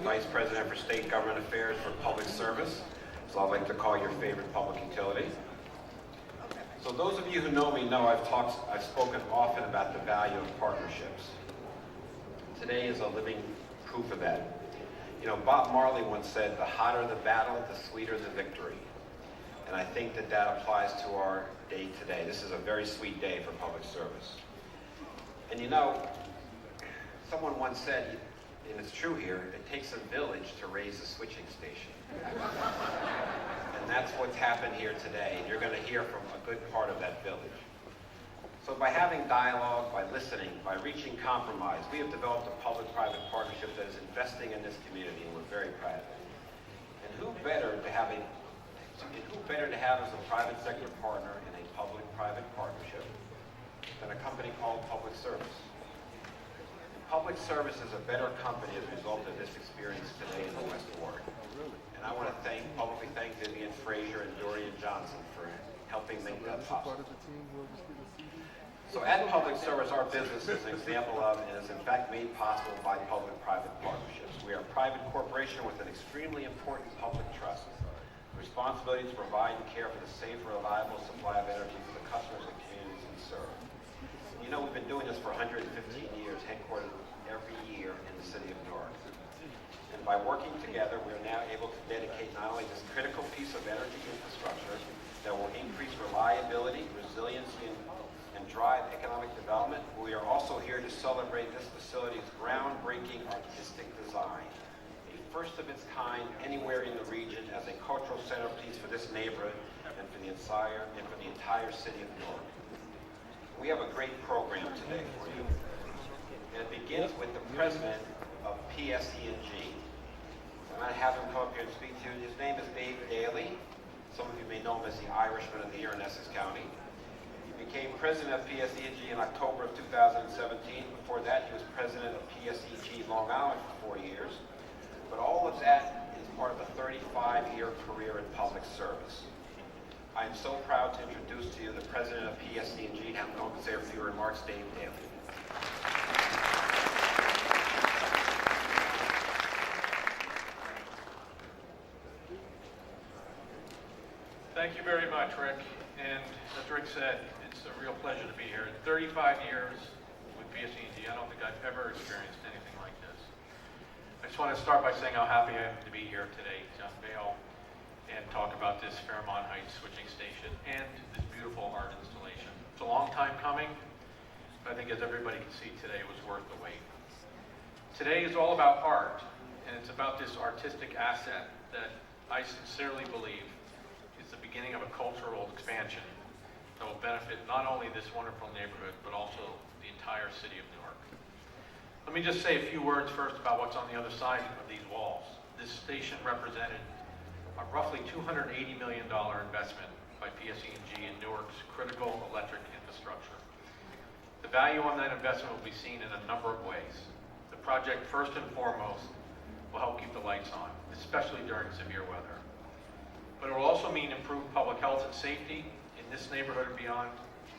Vice President for State Government Affairs for Public Service, so I'd like to call your favorite public utility. So those of you who know me know I've spoken often about the value of partnerships. Today is a living proof of that. You know, Bob Marley once said, the hotter the battle, the sweeter the victory. And I think that that applies to our day today. This is a very sweet day for public service. And you know, someone once said, and it's true here, it takes a village to raise a switching station. And that's what's happened here today. And you're going to hear from a good part of that village. So by having dialogue, by listening, by reaching compromise, we have developed a public-private partnership that is investing in this community, and we're very proud of it. And who better to have as a private sector partner in a public-private partnership than a company called Public Service? Public Service is a better company as a result of this experience today in the West Ward. And I want to publicly thank Vivian Frazier and Dorian Johnson for helping make that possible. So at Public Service, our business is an example of and is in fact made possible by public-private partnerships. We are a private corporation with an extremely important public trust. The responsibility to provide and care for the safe, reliable supply of energy for the customers and communities we serve. You know, we've been doing this for 115 years, headquartered every year in the city of Newark. And by working together, we are now able to dedicate not only this critical piece of energy infrastructure that will increase reliability, resiliency, and drive economic development, we are also here to celebrate this facility's groundbreaking artistic design, a first of its kind anywhere in the region as a cultural centerpiece for this neighborhood and for the entire city of Newark. We have a great program today for you, and it begins with the president of PSEG. I'm going to have him come up here and speak to you. His name is Dave Daly. Some of you may know him as the Irishman of the year in Essex County. He became president of PSEG in October of 2017. Before that, he was president of PSEG Long Island for 4 years. But all of that is part of a 35-year career in public service. I am so proud to introduce to you the president of PSEG, and I'm going to say a few remarks, Dave Daly. Thank you very much, Rick. And as Rick said, it's a real pleasure to be here. 35 years with PSEG, I don't think I've ever experienced anything like this. I just want to start by saying how happy I am to be here today to unveil and talk about this Fairmount Heights switching station and this beautiful art installation. It's a long time coming, but I think as everybody can see today, it was worth the wait. Today is all about art, and it's about this artistic asset that I sincerely believe is the beginning of a cultural expansion that will benefit not only this wonderful neighborhood, but also the entire city of Newark. Let me just say a few words first about what's on the other side of these walls. This station represented a roughly $280 million investment by PSEG in Newark's critical electric infrastructure. The value on that investment will be seen in a number of ways. The project, first and foremost, will help keep the lights on, especially during severe weather. But it will also mean improved public health and safety in this neighborhood and beyond.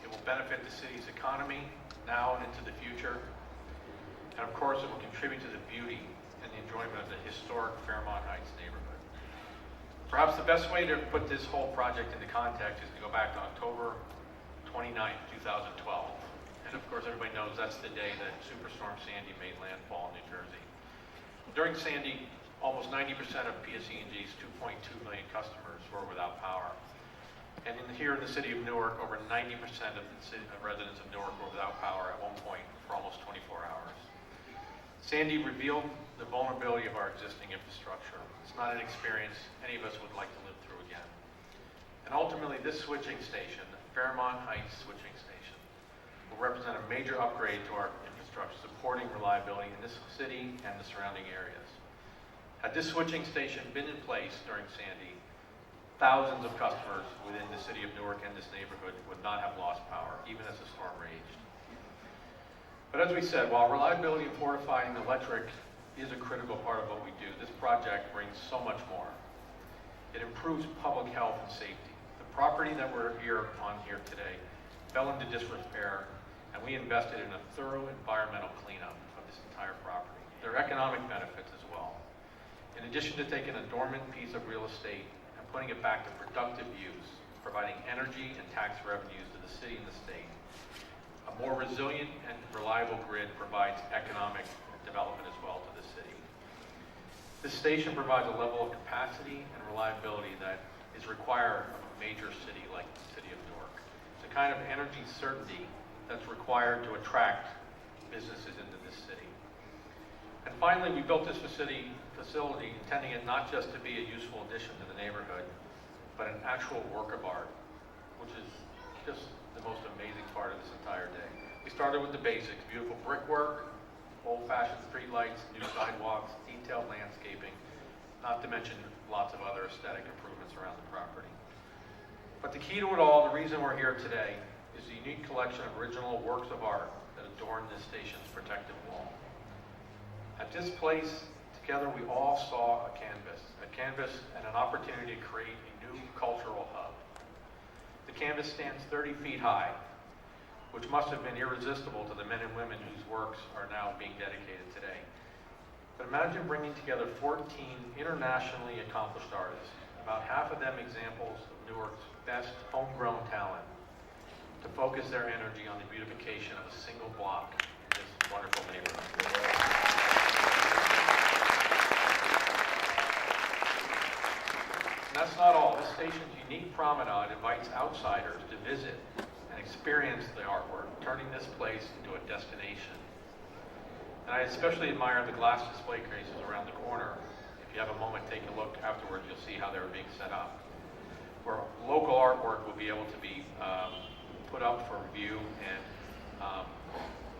It will benefit the city's economy now and into the future. And of course, it will contribute to the beauty and the enjoyment of the historic Fairmount Heights neighborhood. Perhaps the best way to put this whole project into context is to go back to October 29th, 2012. And of course, everybody knows that's the day that Superstorm Sandy made landfall in New Jersey. During Sandy, almost 90% of PSEG's 2.2 million customers were without power. And here in the city of Newark, over 90% of the residents of Newark were without power at one point for almost 24 hours. Sandy revealed the vulnerability of our existing infrastructure. It's not an experience any of us would like to live through again. And ultimately, this switching station, the Fairmount Heights switching station, will represent a major upgrade to our infrastructure, supporting reliability in this city and the surrounding areas. Had this switching station been in place during Sandy, thousands of customers within the city of Newark and this neighborhood would not have lost power, even as the storm raged. But as we said, while reliability and fortifying the electric is a critical part of what we do, this project brings so much more. It improves public health and safety. The property that we're here on here today fell into disrepair, and we invested in a thorough environmental cleanup of this entire property. There are economic benefits as well. addition to taking a dormant piece of real estate and putting it back to productive use, providing energy and tax revenues to the city and the state, a more resilient and reliable grid provides economic development as well to the city. This station provides a level of capacity and reliability that is required of a major city like the city of Newark. It's a kind of energy certainty that's required to attract businesses into this city. And finally, we built this facility intending it not just to be a useful addition to the neighborhood, but an actual work of art, which is just the most amazing part of this entire day. We started with the basics, beautiful brickwork, old-fashioned streetlights, new sidewalks, detailed landscaping, not to mention lots of other aesthetic improvements around the property. But the key to it all, the reason we're here today, is the unique collection of original works of art that adorn this station's protective wall. At this place, together we all saw a canvas and an opportunity to create a new cultural hub. The canvas stands 30 feet high, which must have been irresistible to the men and women whose works are now being dedicated today. But imagine bringing together 14 internationally accomplished artists, about half of them examples of Newark's best homegrown talent, to focus their energy on the beautification of a single block in this wonderful neighborhood. And that's not all. This station's unique promenade invites outsiders to visit and experience the artwork, turning this place into a destination. And I especially admire the glass display cases around the corner. If you have a moment, take a look afterwards, you'll see how they're being set up, where local artwork will be able to be put up for view, and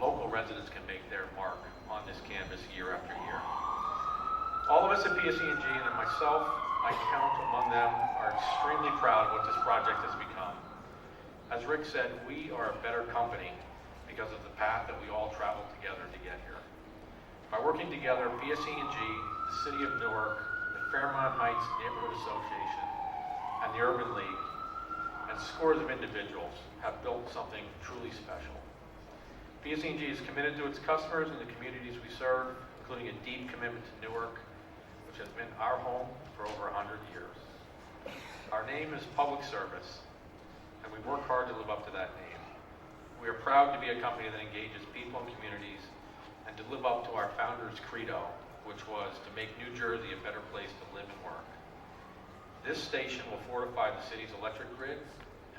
local residents can make their mark on this canvas year after year. All of us at PSEG, and myself, I count among them, are extremely proud of what this project has become. As Rick said, we are a better company because of the path that we all traveled together to get here. By working together, PSEG, the City of Newark, the Fairmount Heights Neighborhood Association, and the Urban League, and scores of individuals have built something truly special. PSEG is committed to its customers and the communities we serve, including a deep commitment to Newark, which has been our home for over 100 years. Our name is public service, and we work hard to live up to that name. We are proud to be a company that engages people and communities and to live up to our founder's credo, which was to make New Jersey a better place to live and work. This station will fortify the city's electric grid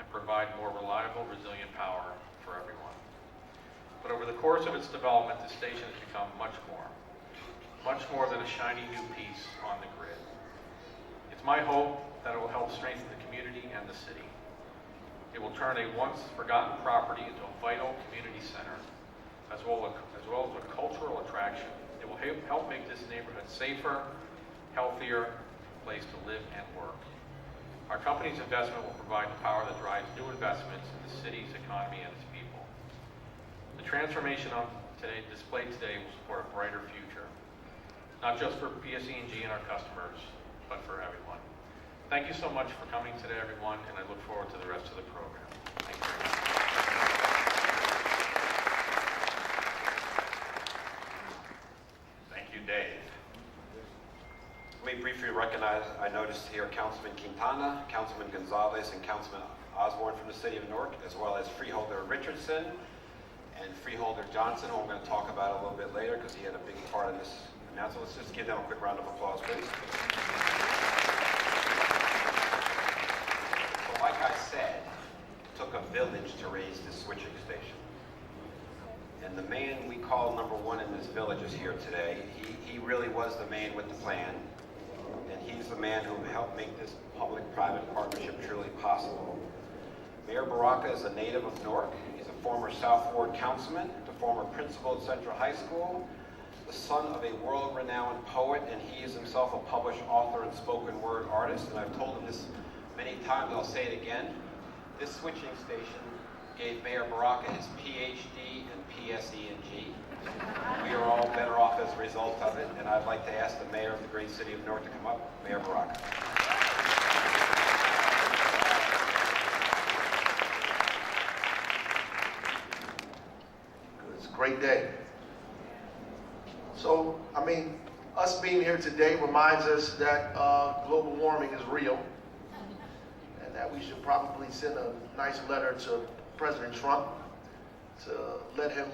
and provide more reliable, resilient power for everyone. But over the course of its development, the station has become much more than a shiny new piece on the grid. It's my hope that it will help strengthen the community and the city. It will turn a once forgotten property into a vital community center, as well as a cultural attraction. It will help make this neighborhood safer, healthier place to live and work. Our company's investment will provide the power that drives new investments in the city's economy and its people. The transformation displayed today will support a brighter future, not just for PSEG and our customers, but for everyone. Thank you so much for coming today, everyone, and I look forward to the rest of the program. Thank you very much. Thank you, Dave. Let me briefly recognize, I noticed here Councilman Quintana, Councilman Gonzalez, and Councilman Osborne from the City of Newark, as well as Freeholder Richardson and Freeholder Johnson, who I'm going to talk about a little bit later because he had a big part in this announcement. Let's just give them a quick round of applause, please. So like I said, it took a village to raise this switching station. And the man we call number one in this village is here today. He really was the man with the plan. And he's the man who helped make this public-private partnership truly possible. Mayor Baraka is a native of Newark. He's a former South Ward councilman, the former principal at Central High School, the son of a world-renowned poet, and he is himself a published author and spoken word artist. And I've told him this many times, I'll say it again. This switching station gave Mayor Baraka his PhD in PSEG. We are all better off as a result of it, and I'd like to ask the mayor of the great city of Newark to come up. Mayor Baraka. It's a great day. So, Us being here today reminds us that global warming is real, and that we should probably send a nice letter to President Trump to let him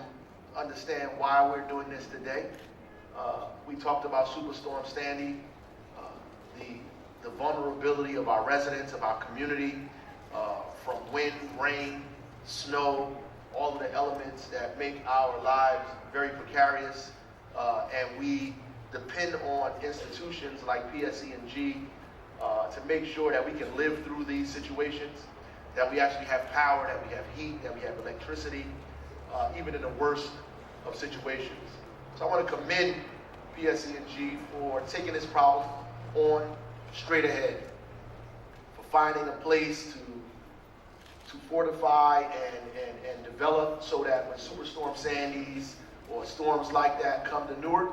understand why we're doing this today. We talked about Superstorm Sandy, the vulnerability of our residents, of our community, from wind, rain, snow, all of the elements that make our lives very precarious, and we depend on institutions like PSEG to make sure that we can live through these situations, that we actually have power, that we have heat, that we have electricity, even in the worst of situations. So I want to commend PSEG for taking this problem on straight ahead, for finding a place to fortify and develop so that when Superstorm Sandys or storms like that come to Newark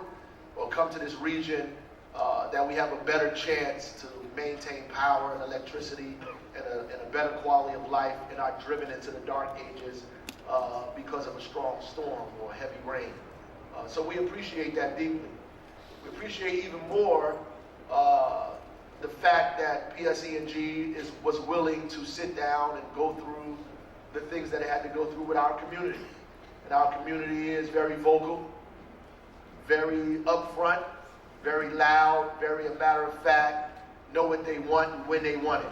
or come to this region, that we have a better chance to maintain power and electricity and a better quality of life and not driven into the dark ages because of a strong storm or heavy rain. So we appreciate that deeply. We appreciate even more the fact that PSEG was willing to sit down and go through the things that it had to go through with our community. And our community is very vocal, very upfront, very loud, very a matter of fact, know what they want and when they want it.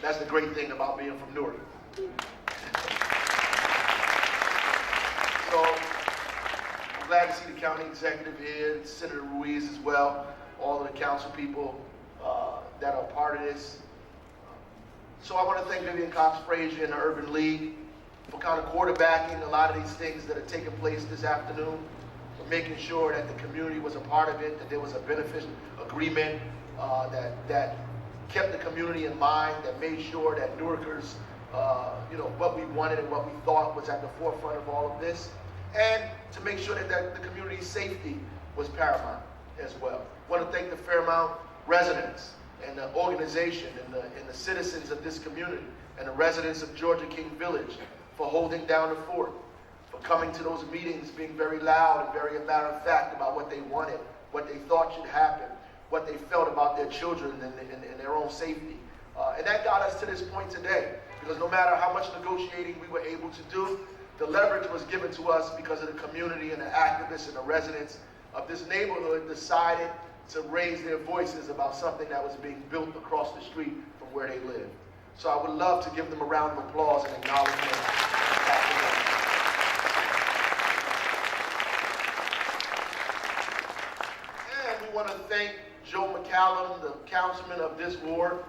That's the great thing about being from Newark. So I'm glad to see the county executive here, Senator Ruiz as well, all of the council people that are part of this. So I want to thank Vivian Cox-Frazier and the Urban League for kind of quarterbacking a lot of these things that are taking place this afternoon, for making sure that the community was a part of it, that there was a benefit agreement that kept the community in mind, that made sure that Newarkers, what we wanted and what we thought was at the forefront of all of this, and to make sure that the community's safety was paramount as well. I want to thank the Fairmount residents and the organization and the citizens of this community and the residents of Georgia King Village for holding down the fort, for coming to those meetings, being very loud and very matter of fact about what they wanted, what they thought should happen, what they felt about their children and their own safety. And that got us to this point today, because no matter how much negotiating we were able to do, the leverage was given to us because of the community and the activists and the residents of this neighborhood decided to raise their voices about something that was being built across the street from where they live. So I would love to give them a round of applause and acknowledgement. And we want to thank Joe McCallum, the councilman of this ward,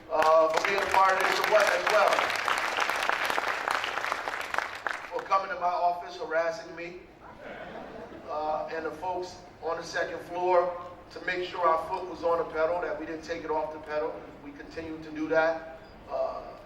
for being a part of this as well. For coming to my office, harassing me, and the folks on the second floor to make sure our foot was on the pedal, that we didn't take it off the pedal. We continued to do that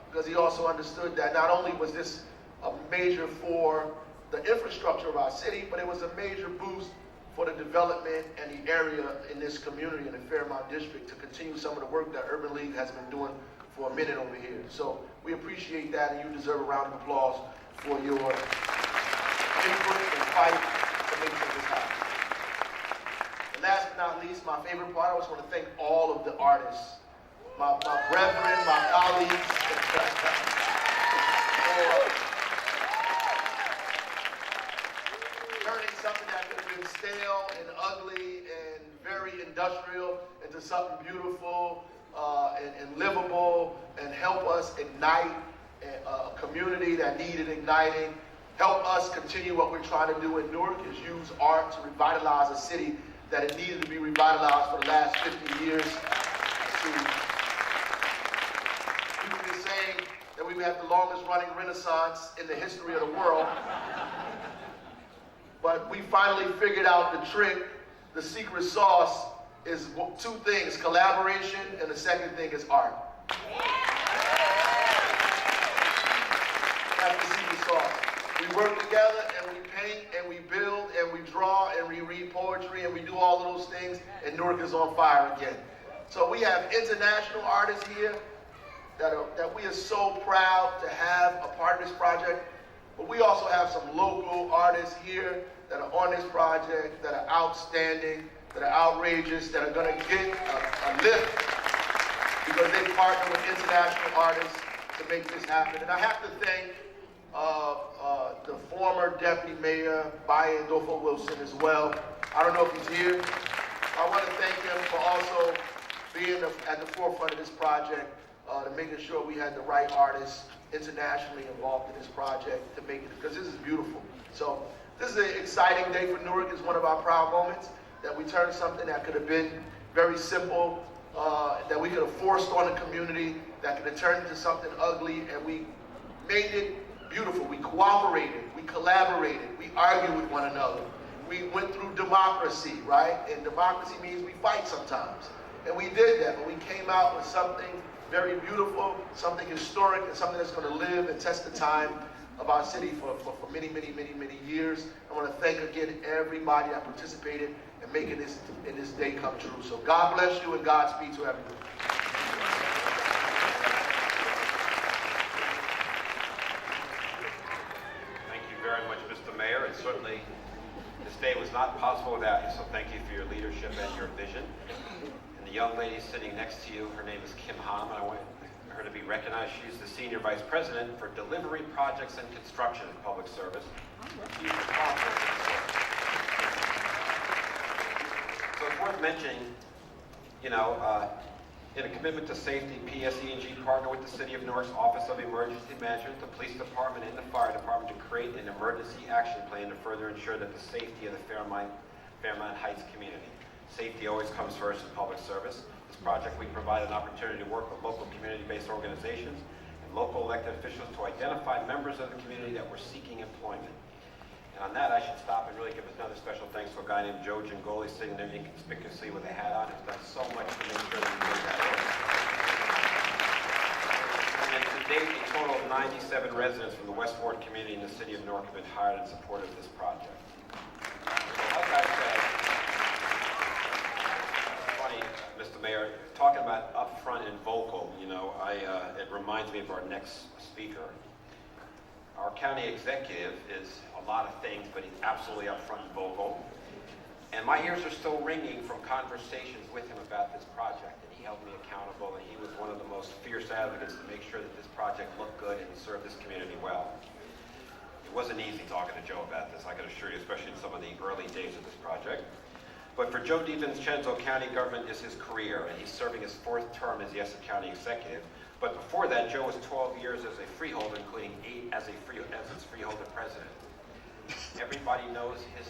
because he also understood that not only was this a major for the infrastructure of our city, but it was a major boost for the development and the area in this community in the Fairmount district to continue some of the work that Urban League has been doing for a minute over here. So we appreciate that, and you deserve a round of applause for your input and fight to make sure this happens. And last but not least, my favorite part, I just want to thank all of the artists, my brethren, my colleagues, for turning something that could have been stale and ugly and very industrial into something beautiful and livable, and help us ignite a community that needed igniting. Help us continue what we're trying to do in Newark, is use art to revitalize a city that it needed to be revitalized for the last 50 years. People have been saying that we've had the longest running Renaissance in the history of the world. But we finally figured out the trick. The secret sauce is two things: collaboration, and the second thing is art. That's the secret sauce. We work together and we paint and we build and we draw and we read poetry and we do all of those things, and Newark is on fire again. So we have international artists here that we are so proud to have a part of this project, but we also have some local artists here that are on this project that are outstanding, that are outrageous, that are going to get a lift because they partner with international artists to make this happen. And I have to thank the former Deputy Mayor, Baye Ndofo Wilson, as well. I don't know if he's here. I want to thank him for also being at the forefront of this project, to making sure we had the right artists internationally involved in this project to make it, because this is beautiful. So this is an exciting day for Newark. It's one of our proud moments that we turned something that could have been very simple, that we could have forced on the community, that could have turned into something ugly, and we made it beautiful. We cooperated, we collaborated, we argued with one another. We went through democracy, right? And democracy means we fight sometimes. And we did that, but we came out with something very beautiful, something historic, and something that's going to live and test the time of our city for many, many, many, many years. I want to thank again everybody that participated in making this day come true. So God bless you and Godspeed to everyone. Thank you very much, Mr. Mayor, and certainly this day was not possible without you, so thank you for your leadership and your vision. And the young lady sitting next to you, her name is Kim Ham, and I want her to be recognized. She's the Senior Vice President for Delivery Projects and Construction in Public Service. She's responsible for this work. So it's worth mentioning, in a commitment to safety, PSEG partnered with the City of Newark's Office of Emergency Management, the Police Department, and the Fire Department to create an emergency action plan to further ensure that the safety of the Fairmount Heights community. Safety always comes first in public service. This project, we provide an opportunity to work with local community-based organizations and local elected officials to identify members of the community that were seeking employment. And on that, I should stop and really give another special thanks to a guy named Joe Gingoli sitting there inconspicuously with a hat on. He's done so much to make sure that we made that work. And to date, a total of 97 residents from the West Ward community in the city of Newark have been hired in support of this project. So like I said, funny, Mr. Mayor, talking about upfront and vocal, it reminds me of our next speaker. Our county executive is a lot of things, but he's absolutely upfront and vocal. And my ears are still ringing from conversations with him about this project, and he held me accountable, and he was one of the most fierce advocates to make sure that this project looked good and served this community well. It wasn't easy talking to Joe about this, I can assure you, especially in some of the early days of this project. But for Joe DiVincenzo, county government is his career, and he's serving his 4th term as the Essex County Executive. But before that, Joe was 12 years as a freeholder, including 8 as its freeholder president. Everybody knows his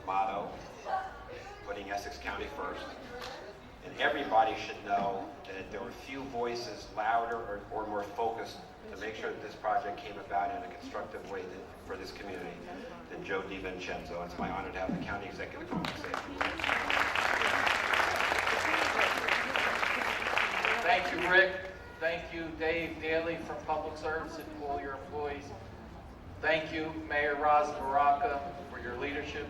motto, putting Essex County first. And everybody should know that there were few voices louder or more focused to make sure that this project came about in a constructive way for this community than Joe DiVincenzo. It's my honor to have the county executive come and say it. Thank you, Rick. Thank you, Dave Daly from Public Service and all your employees. Thank you, Mayor Raza Baraka, for your leadership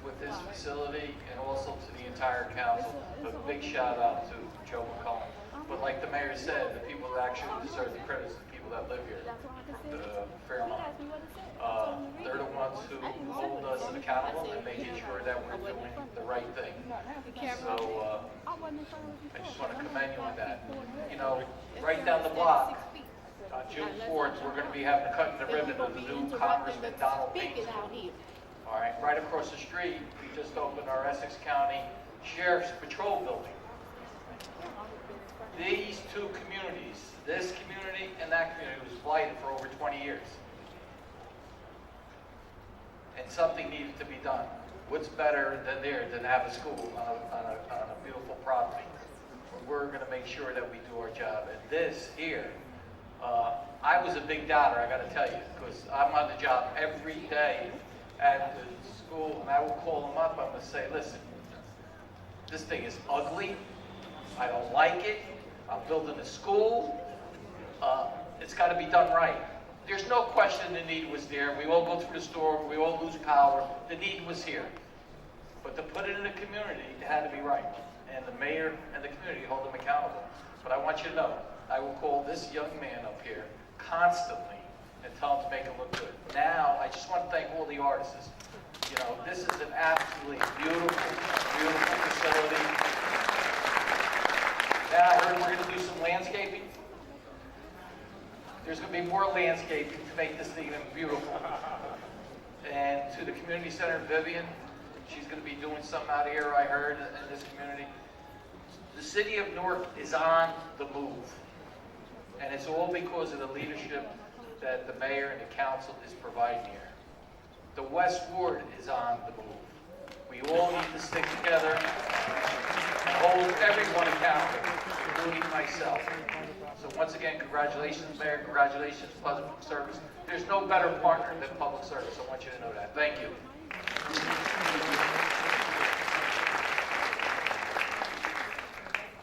with this facility, and also to the entire council. A big shout out to Joe McCollum. But like the mayor said, the people that actually deserve the credit is the people that live here, the Fairmount. They're the ones who hold us accountable and making sure that we're doing the right thing. So I just want to commend you on that. Right down the block, on June 4th, we're going to be having a cutting the ribbon of the new Congressman Donald Payne's room. All right, right across the street, we just opened our Essex County Sheriff's Patrol Building. These two communities, this community and that community, was blighted for over 20 years. And something needed to be done. What's better than to have a school on a beautiful property? We're going to make sure that we do our job. And this here, I was a big doubter, I got to tell you, because I'm on the job every day at the school, and I will call them up. I'm going to say, listen, this thing is ugly. I don't like it. I'm building a school. It's got to be done right. There's no question the need was there. We all go through the storm. We all lose power. The need was here. But to put it in the community, it had to be right. And the mayor and the community hold them accountable. But I want you to know, I will call this young man up here constantly and tell him to make it look good. Now, I just want to thank all the artists. You know, this is an absolutely beautiful, beautiful facility. Now I heard we're going to do some landscaping. There's going to be more landscaping to make this thing even beautiful. And to the community center, Vivian, she's going to be doing something out here, I heard, in this community. The city of Newark is on the move. And it's all because of the leadership that the mayor and the council is providing here. The West Ward is on the move. We all need to stick together and hold everyone accountable, including myself. So once again, congratulations, Mayor. Congratulations, Public Service. There's no better partner than Public Service. I want you to know that. Thank you.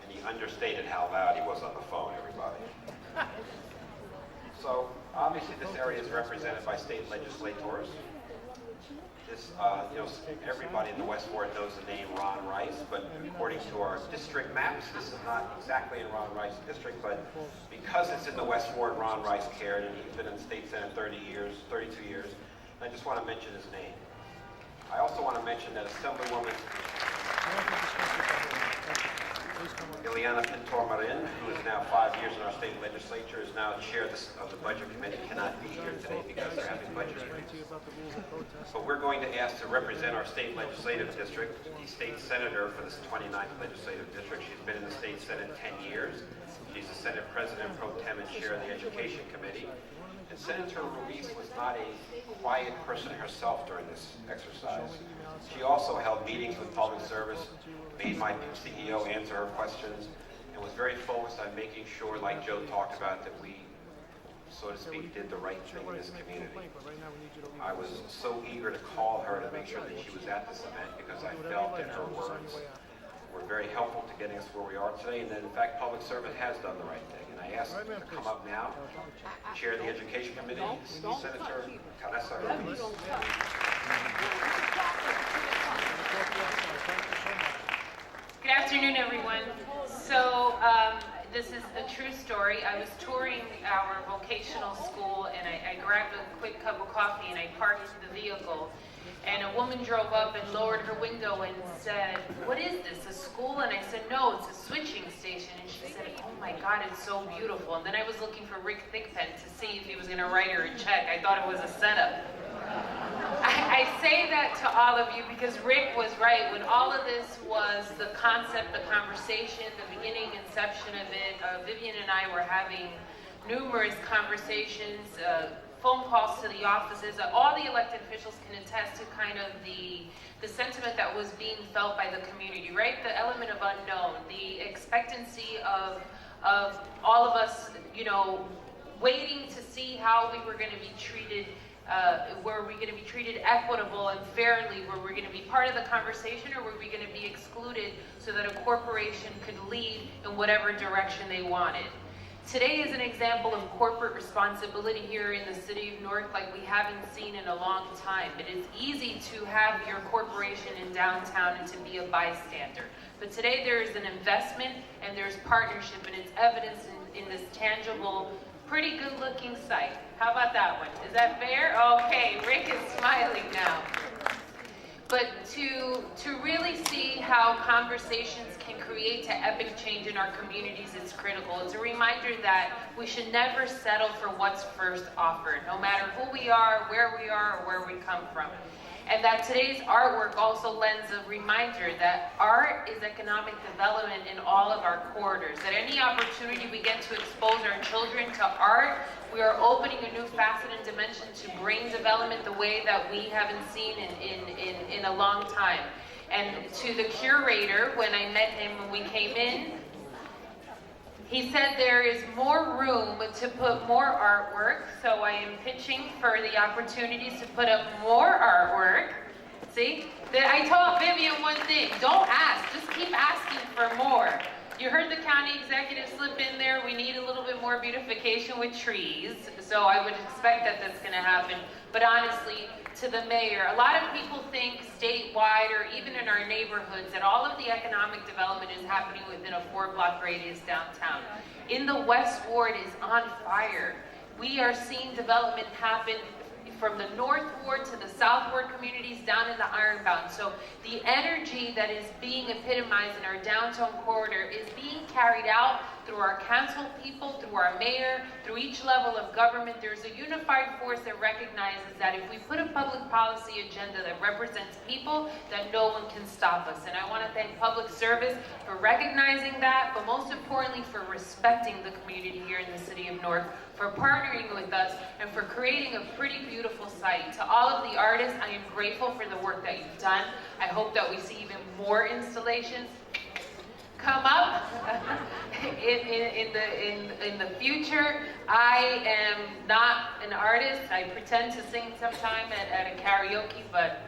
And he understated how loud he was on the phone, everybody. So, obviously, this area is represented by state legislators. This, everybody in the West Ward knows the name Ron Rice, but according to our district maps, this is not exactly in Ron Rice's district, but because it's in the West Ward, Ron Rice cared, and he's been in the state senate 32 years. And I just want to mention his name. I also want to mention that Assemblywoman Ileana Pintor-Marin, who is now 5 years in our state legislature, is now chair of the budget committee, cannot be here today because they're having budget hearings. But we're going to ask to represent our state legislative district, the state senator for this 29th legislative district. She's been in the state senate 10 years. She's the Senate President Pro Tem and chair of the Education Committee. And Senator Ruiz was not a quiet person herself during this exercise. She also held meetings with Public Service, made my CEO answer her questions, and was very focused on making sure, like Joe talked about, that we, so to speak, did the right thing in this community. I was so eager to call her to make sure that she was at this event because I felt that her words were very helpful to getting us where we are today, and that in fact Public Service has done the right thing. And I asked her to come up now, chair the Education Committee, Senator Teresa Ruiz. Good afternoon, everyone. So this is a true story. I was touring our vocational school, and I grabbed a quick cup of coffee, and I parked the vehicle. And a woman drove up and lowered her window and said, "What is this, a school?" And I said, "No, it's a switching station." And she said, "Oh my God, it's so beautiful." And then I was looking for Rick Thigpen to see if he was going to write her a check. I thought it was a setup. I say that to all of you because Rick was right. When all of this was the concept, the conversation, the beginning, inception of it, Vivian and I were having numerous conversations, phone calls to the offices. All the elected officials can attest to kind of the sentiment that was being felt by the community, right? The element of unknown, the expectancy of all of us, waiting to see how we were going to be treated. Were we going to be treated equitable and fairly? Were we going to be part of the conversation, or were we going to be excluded so that a corporation could lead in whatever direction they wanted? Today is an example of corporate responsibility here in the city of Newark like we haven't seen in a long time. It is easy to have your corporation in downtown and to be a bystander. But today there is an investment and there's partnership, and it's evidence in this tangible, pretty good looking site. How about that one? Is that fair? Okay, Rick is smiling now. But to really see how conversations can create an epic change in our communities is critical. It's a reminder that we should never settle for what's first offered, no matter who we are, where we are, or where we come from. And that today's artwork also lends a reminder that art is economic development in all of our corridors. That any opportunity we get to expose our children to art, we are opening a new facet and dimension to brain development the way that we haven't seen in a long time. And to the curator, when I met him when we came in, he said there is more room to put more artwork, so I am pitching for the opportunities to put up more artwork. See? I told Vivian one thing, don't ask, just keep asking for more. You heard the county executive slip in there, we need a little bit more beautification with trees, so I would expect that that's going to happen. But honestly, to the mayor, a lot of people think statewide or even in our neighborhoods that all of the economic development is happening within a 4-block radius downtown. In the West Ward is on fire. We are seeing development happen from the North Ward to the South Ward communities down in the Ironbound. So the energy that is being epitomized in our downtown corridor is being carried out through our council people, through our mayor, through each level of government. There's a unified force that recognizes that if we put a public policy agenda that represents people, that no one can stop us. And I want to thank public service for recognizing that, but most importantly for respecting the community here in the city of Newark, for partnering with us, and for creating a pretty beautiful site. To all of the artists, I am grateful for the work that you've done. I hope that we see even more installations come up in the future. I am not an artist. I pretend to sing sometime at a karaoke, but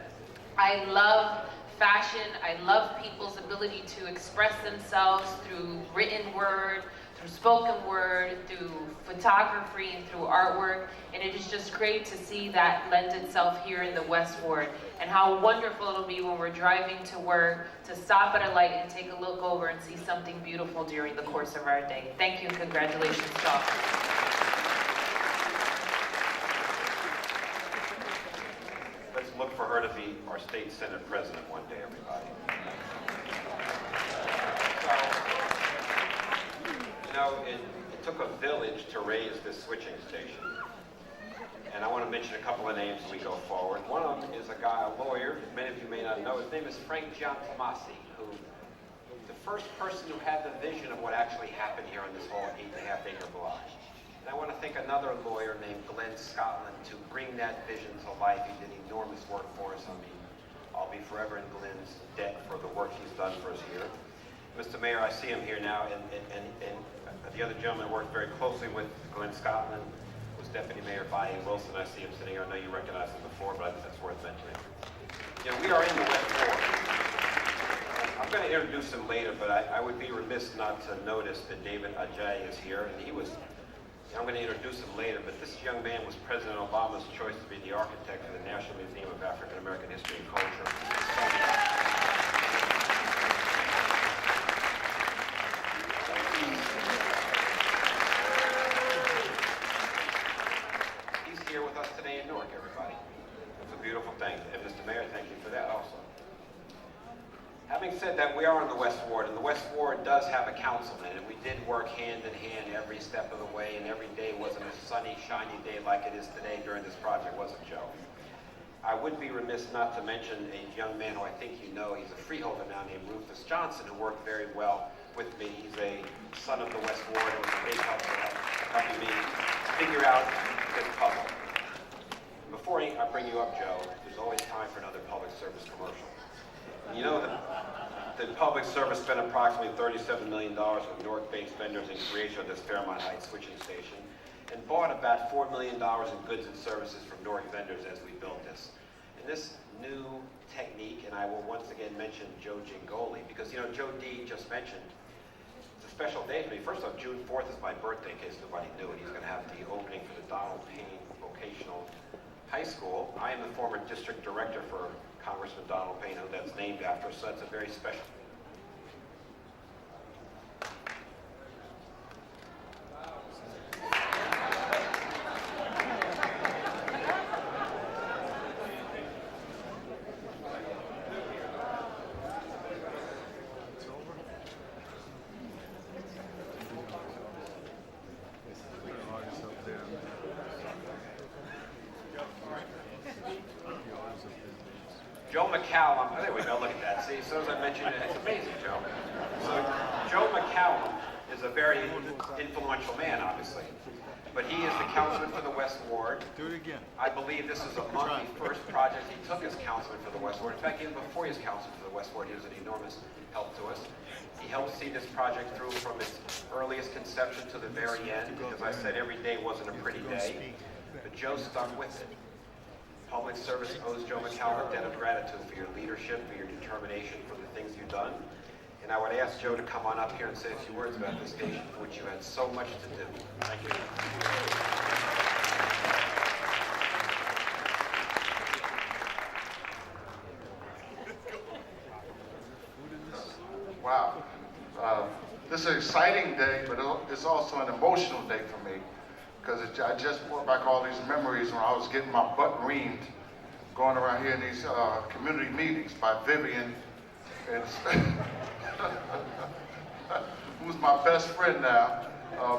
I love fashion. I love people's ability to express themselves through written word, through spoken word, through photography, and through artwork. And it is just great to see that lend itself here in the West Ward. And how wonderful it'll be when we're driving to work to stop at a light and take a look over and see something beautiful during the course of our day. Thank you and congratulations to all. Let's look for her to be our state senate president one day, everybody. You know, it took a village to raise this switching station. And I want to mention a couple of names as we go forward. One of them is a guy, a lawyer, many of you may not know. His name is Frank Giantomasi, who the first person who had the vision of what actually happened here on this whole 8.5-acre block. And I want to thank another lawyer named Glenn Scotland to bring that vision to life. He did enormous work for us. I mean, I'll be forever in Glenn's debt for the work he's done for us here. Mr. Mayor, I see him here now, and the other gentleman worked very closely with Glenn Scotland, was Deputy Mayor Bayou Wilson. I see him sitting here. I know you recognized him before, but I think that's worth mentioning. You know, we are in the West Ward. I'm going to introduce him later, but I would be remiss not to notice that David Ajay is here, and I'm going to introduce him later, but this young man was President Obama's choice to be the architect for the National Museum of African American History and Culture. He's here with us today in Newark, everybody. It's a beautiful thing. And Mr. Mayor, thank you for that also. Having said that, we are in the West Ward, and the West Ward does have a councilman, and we did work hand in hand every step of the way, and every day wasn't a sunny, shiny day like it is today during this project, was it, Joe? I would be remiss not to mention a young man who I think you know. He's a freeholder now named Rufus Johnson, who worked very well with me. He's a son of the West Ward and was a big help for helping me figure out this puzzle. Before I bring you up, Joe, there's always time for another public service commercial. You know that the public service spent approximately $37 million with Newark-based vendors in creation of this Fairmount Heights switching station, and bought about $4 million in goods and services from Newark vendors as we built this. And this new technique, and I will once again mention Joe Gingoli, because you know, Joe D just mentioned, it's a special day for me. First off, June 4th is my birthday, in case nobody knew, and he's going to have the opening for the Donald Payne Vocational High School. I am the former district director for Congressman Donald Payne, who that's named after, so that's a very special. Joe McCallum, oh, there we go, look at that. See, as soon as I mentioned it, it's amazing, Joe. So, Joe McCallum is a very influential man, obviously. But he is the councilman for the West Ward. Do it again. I believe this is among the first projects he took as councilman for the West Ward. In fact, even before he was councilman for the West Ward, he was an enormous help to us. He helped see this project through from its earliest conception to the very end, because I said every day wasn't a pretty day. But Joe stuck with it. Public service owes Joe McCallum a debt of gratitude for your leadership, for your determination, for the things you've done. And I would ask Joe to come on up here and say a few words about this station, for which you had so much to do. Thank you. Wow. This is an exciting day, but it's also an emotional day for me. because I just brought back all these memories when I was getting my butt reamed going around here in these community meetings by Vivian, and who's my best friend now,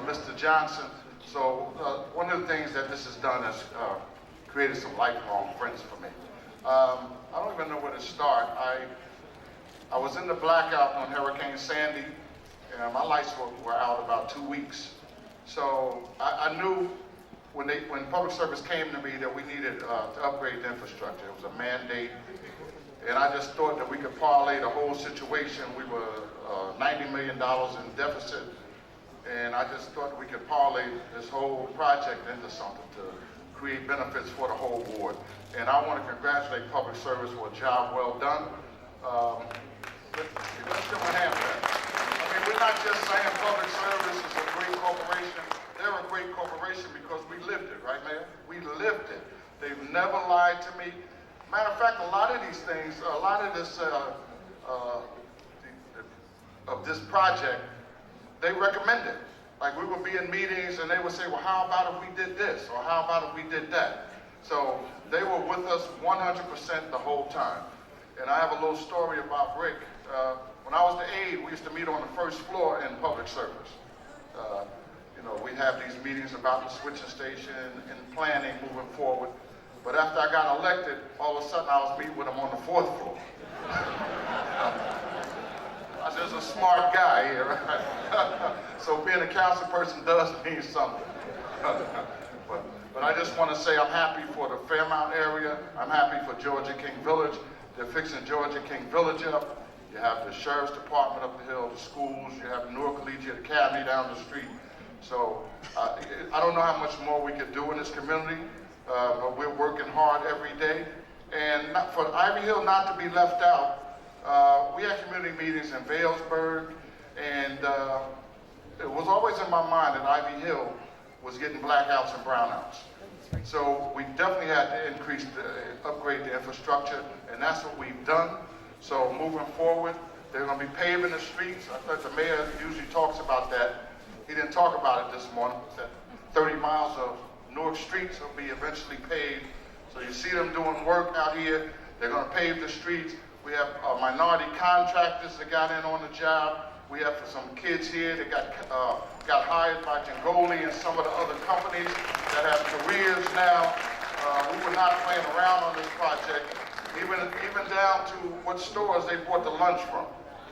Mr. Johnson. So one of the things that this has done is created some lifelong friends for me. I don't even know where to start. I was in the blackout on Hurricane Sandy, and my lights were out about 2 weeks. So I knew when public service came to me that we needed to upgrade the infrastructure. It was a mandate, and I just thought that we could parlay the whole situation. We were $90 million in deficit, and I just thought we could parlay this whole project into something to create benefits for the whole board. And I want to congratulate public service for a job well done. Let's give them a hand for that. I mean, we're not just saying public service is a great corporation. They're a great corporation because we lived it, right, Mayor? We lived it. They've never lied to me. Matter of fact, a lot of these things, a lot of this, of this project, they recommend it. Like we would be in meetings and they would say, well, how about if we did this? Or how about if we did that? So they were with us 100% the whole time. And I have a little story about Rick. When I was the aide, we used to meet on the first floor in public service. You know, we have these meetings about the switching station and planning moving forward. But after I got elected, all of a sudden I was meeting with him on the fourth floor. I was just a smart guy here, right? So being a council person does mean something. But I just want to say I'm happy for the Fairmount area. I'm happy for Georgia King Village. They're fixing Georgia King Village up. You have the Sheriff's Department up the hill, the schools. You have Newark Collegiate Academy down the street. So I don't know how much more we could do in this community, but we're working hard every day. And for Ivy Hill not to be left out, we had community meetings in Vailsburg, and it was always in my mind that Ivy Hill was getting blackouts and brownouts. So we definitely had to upgrade the infrastructure, and that's what we've done. So moving forward, they're going to be paving the streets. I thought the mayor usually talks about that. He didn't talk about it this morning. That 30 miles of Newark streets will be eventually paved. So you see them doing work out here. They're going to pave the streets. We have minority contractors that got in on the job. We have some kids here that got hired by Jangoli and some of the other companies that have careers now. We were not playing around on this project, even down to what stores they bought the lunch from.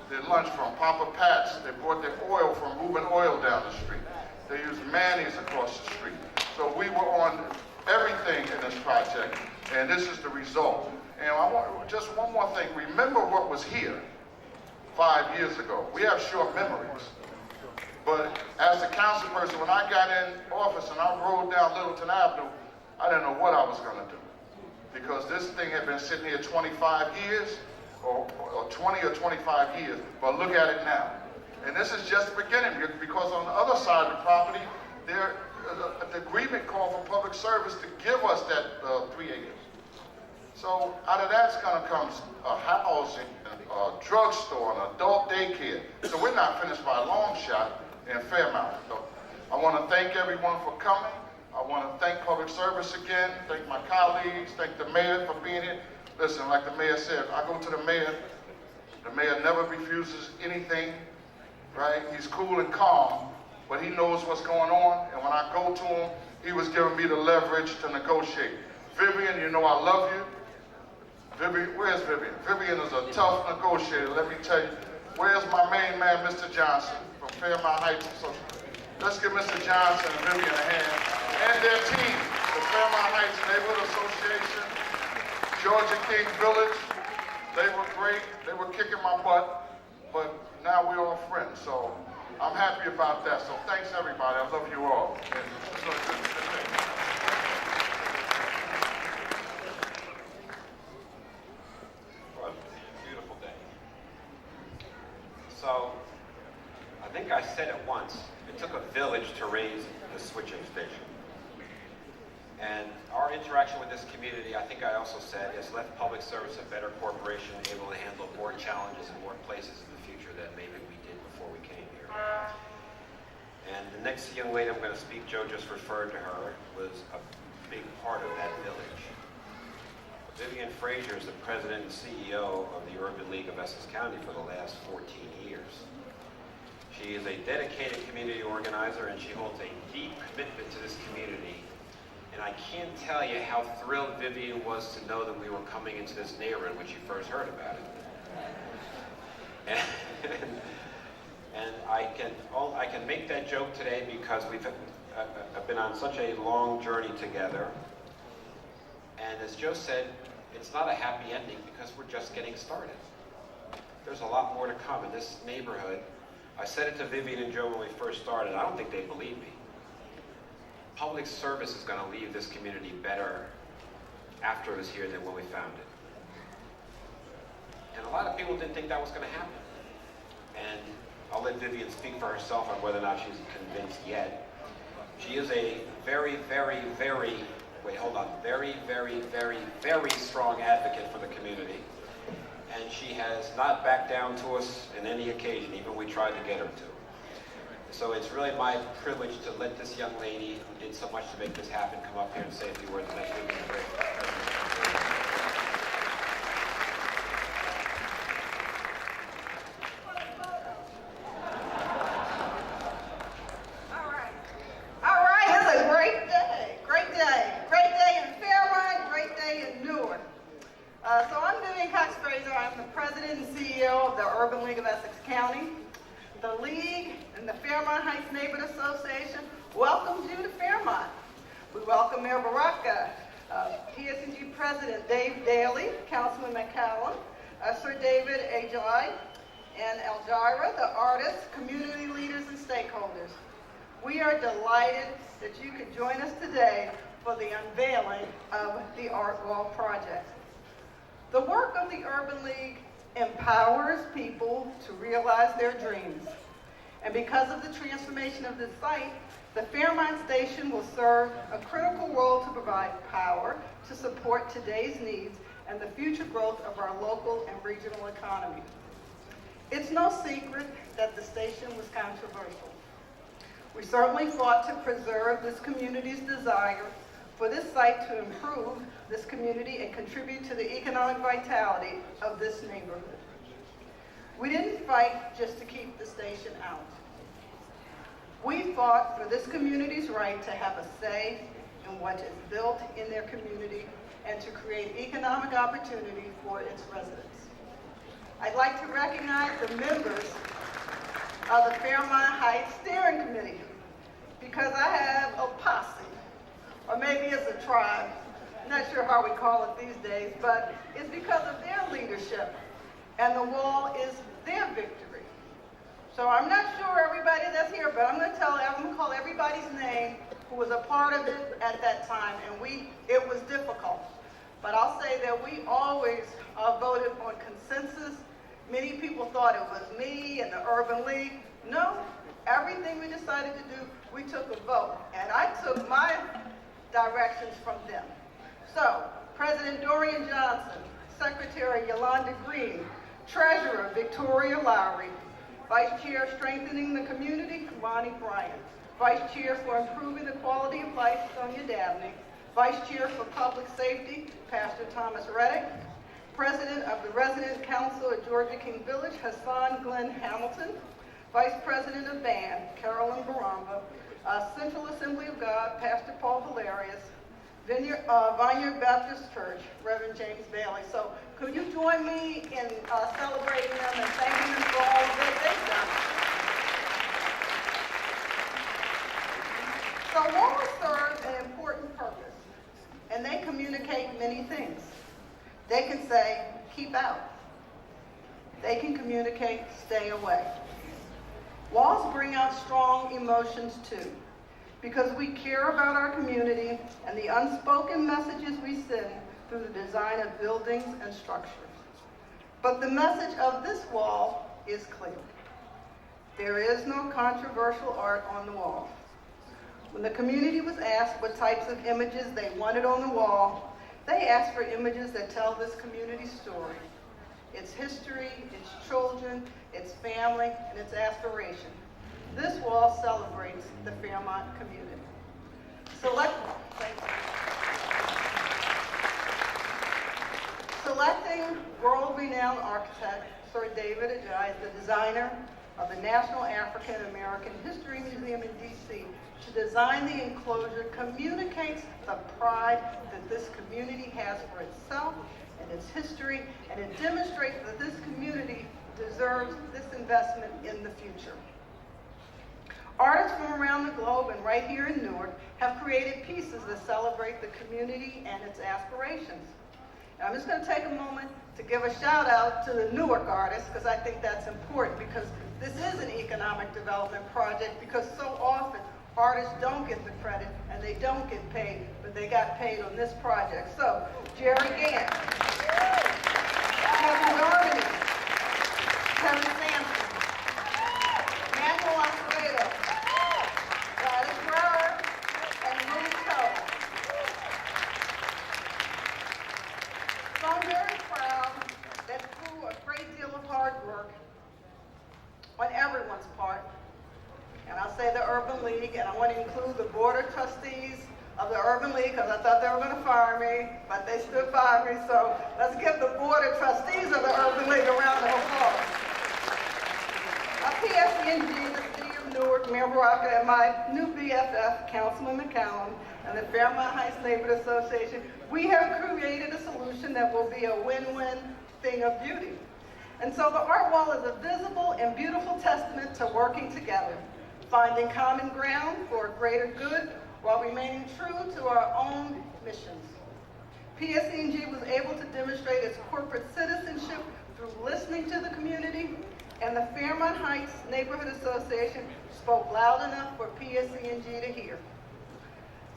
Their lunch from Papa Pat's. They bought their oil from Reuben Oil down the street. They used mayonnaise across the street. So we were on everything in this project, and this is the result. And I want just one more thing. Remember what was here 5 years ago. We have short memories. But as a council person, when I got in office and I rode down Littleton Avenue, I didn't know what I was going to do. Because this thing had been sitting here 25 years, or 20 or 25 years, but look at it now. And this is just the beginning, because on the other side of the property, the agreement called for public service to give us that 3 acres. So out of that's going to come a housing, a drugstore, an adult daycare. So we're not finished by a long shot in Fairmount. So I want to thank everyone for coming. I want to thank public service again, thank my colleagues, thank the mayor for being here. Listen, like the mayor said, I go to the mayor never refuses anything, right? He's cool and calm, but he knows what's going on, and when I go to him, he was giving me the leverage to negotiate. Vivian, you know I love you. Vivian, where's Vivian? Vivian is a tough negotiator, let me tell you. Where's my main man, Mr. Johnson, from Fairmount Heights Association? Let's give Mr. Johnson and Vivian a hand. And their team, the Fairmount Heights Neighborhood Association, Georgia King Village. They were great. They were kicking my butt. But now we're all friends. So I'm happy about that. So thanks, everybody. I love you all. Beautiful day. So I think I said it once. It took a village to raise the switching station. And our interaction with this community, I think I also said, has left public service a better corporation, able to handle more challenges and more places in the future than maybe we did before we came here. And the next young lady I'm going to speak, Joe just referred to her, was a big part of that village. Vivian Frazier is the president and CEO of the Urban League of Essex County for the last 14 years. She is a dedicated community organizer, and she holds a deep commitment to this community. And I can't tell you how thrilled Vivian was to know that we were coming into this neighborhood when she first heard about it. And I can make that joke today because we've been on such a long journey together. And as Joe said, it's not a happy ending because we're just getting started. There's a lot more to come in this neighborhood. I said it to Vivian and Joe when we first started. I don't think they believe me. Public service is going to leave this community better after it was here than when we found it. And a lot of people didn't think that was going to happen. And I'll let Vivian speak for herself on whether or not she's convinced yet. She is a very, very, very, very, very, very, very strong advocate for the community. And she has not backed down to us in any occasion, even when we tried to get her to. So it's really my privilege to let this young lady who did so much to make this happen come up here and say a few words. And that's Vivian Frazier. So I'm Vivian Frazier. I'm the president and CEO of the Urban League of Essex County. The League and the Fairmount Heights Neighborhood Association welcomes you to Fairmount. We welcome Mayor Baraka, PSEG President Dave Daly, Councilman McCallum, Sir David Ajay, and Elvira, the artists, community leaders, and stakeholders. We are delighted that you could join us today for the unveiling of the Art Wall project. The work of the Urban League empowers people to realize their dreams. And because of the transformation of this site, the Fairmount Station will serve a critical role to provide power to support today's needs and the future growth of our local and regional economy. It's no secret that the station was controversial. We certainly fought to preserve this community's desire for this site to improve this community and contribute to the economic vitality of this neighborhood. We didn't fight just to keep the station out. We fought for this community's right to have a say in what is built in their community and to create economic opportunity for its residents. I'd like to recognize the members of the Fairmount Heights Steering Committee because I have a posse, or maybe it's a tribe. I'm not sure how we call it these days, but it's because of their leadership, and the wall is their victory. So I'm not sure everybody that's here, but I'm going to call everybody's name who was a part of it at that time, and it was difficult. But I'll say that we always voted on consensus. Many people thought it was me and the Urban League. No, everything we decided to do, we took a vote, and I took my directions from them. So, President Dorian Johnson, Secretary Yolanda Green, Treasurer Victoria Lowry, Vice Chair Strengthening the Community, Ronnie Bryant, Vice Chair for Improving the Quality of Life, Sonia Dabney, Vice Chair for Public Safety, Pastor Thomas Reddick, President of the Resident Council at Georgia King Village, Hassan Glenn Hamilton, Vice President of Band, Carolyn Baramba, Central Assembly of God, Pastor Paul Valerius, Vineyard Baptist Church, Reverend James Bailey. So could you join me in celebrating them and thanking them for all that they've done? So walls serve an important purpose, and they communicate many things. They can say, keep out. They can communicate, stay away. Walls bring out strong emotions too, because we care about our community and the unspoken messages we send through the design of buildings and structures. But the message of this wall is clear. There is no controversial art on the wall. When the community was asked what types of images they wanted on the wall, they asked for images that tell this community's story, its history, its children, its family, and its aspiration. This wall celebrates the Fairmount community. Selecting world-renowned architect Sir David Ajayi, the designer of the National African American History Museum in D.C., to design the enclosure communicates the pride that this community has for itself and its history, and it demonstrates that this community deserves this investment in the future. Artists from around the globe and right here in Newark have created pieces that celebrate the community and its aspirations. And I'm just going to take a moment to give a shout out to the Newark artists, because I think that's important, because this is an economic development project, because so often artists don't get the credit and they don't get paid, but they got paid on this project. So, Jerry Gant, Kevin Darby, Kevin Sampson, Manuel Alfredo, Gladys Brower, and Louis Coe. So I'm very proud that through a great deal of hard work on everyone's part, and I'll say the Urban League, and I want to include the Board of Trustees of the Urban League, because I thought they were going to fire me, but they stood by me, so let's give the Board of Trustees of the Urban League a round of applause. PSEG, the City of Newark, Mayor Baraka, and my new BFF, Councilman McCown, and the Fairmount Heights Neighborhood Association, we have created a solution that will be a win-win thing of beauty. And so the art wall is a visible and beautiful testament to working together, finding common ground for a greater good while remaining true to our own missions. PSEG was able to demonstrate its corporate citizenship through listening to the community, and the Fairmount Heights Neighborhood Association spoke loud enough for PSEG to hear.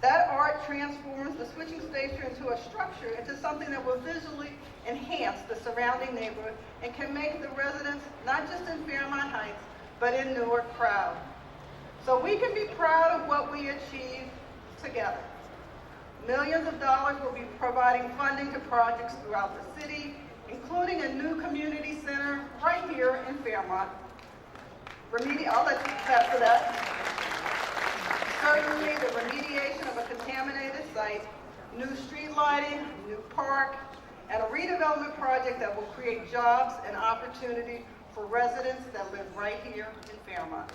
That art transforms the switching station into a structure, into something that will visually enhance the surrounding neighborhood and can make the residents, not just in Fairmount Heights, but in Newark, proud. So we can be proud of what we achieve together. Millions of dollars will be providing funding to projects throughout the city, including a new community center right here in Fairmount. I'll let you clap for that. Certainly the remediation of a contaminated site, new street lighting, new park, and a redevelopment project that will create jobs and opportunity for residents that live right here in Fairmount.